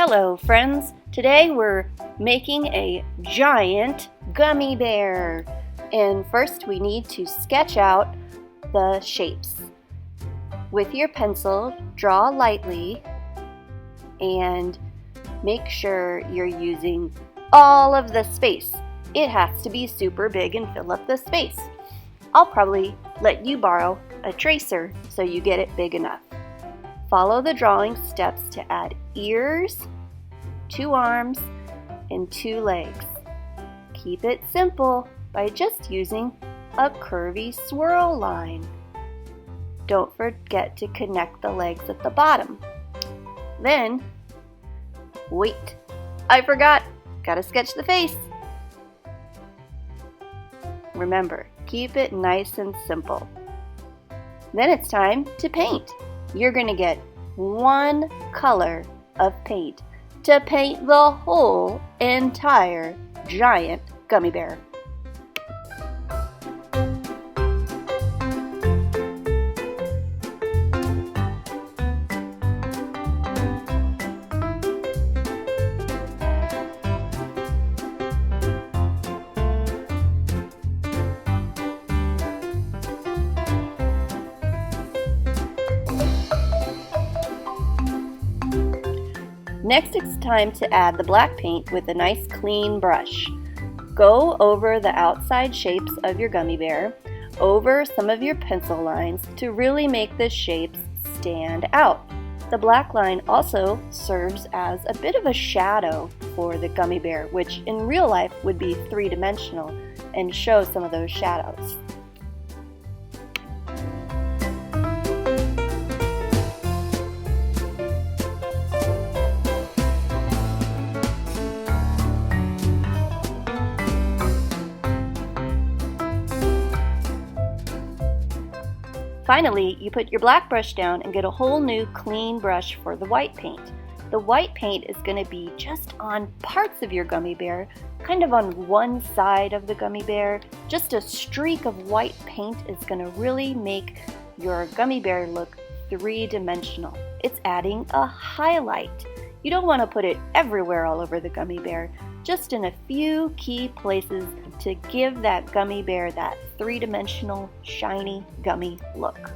Hello friends, today we're making a giant gummy bear. And first we need to sketch out the shapes. With your pencil, draw lightly and make sure you're using all of the space. It has to be super big and fill up the space. I'll probably let you borrow a tracer so you get it big enough. Follow the drawing steps to add ears, 2 arms, and 2 legs. Keep it simple by just using a curvy swirl line. Don't forget to connect the legs at the bottom. Then, wait, I forgot, gotta sketch the face. Remember, keep it nice and simple. Then it's time to paint. You're going to get 1 color of paint to paint the whole entire giant gummy bear. Next, it's time to add the black paint with a nice clean brush. Go over the outside shapes of your gummy bear, over some of your pencil lines to really make the shapes stand out. The black line also serves as a bit of a shadow for the gummy bear, which in real life would be 3-dimensional and show some of those shadows. Finally, you put your black brush down and get a whole new clean brush for the white paint. The white paint is going to be just on parts of your gummy bear, kind of on one side of the gummy bear. Just a streak of white paint is going to really make your gummy bear look 3-dimensional. It's adding a highlight. You don't want to put it everywhere all over the gummy bear, just in a few key places to give that gummy bear that 3-dimensional, shiny, gummy look.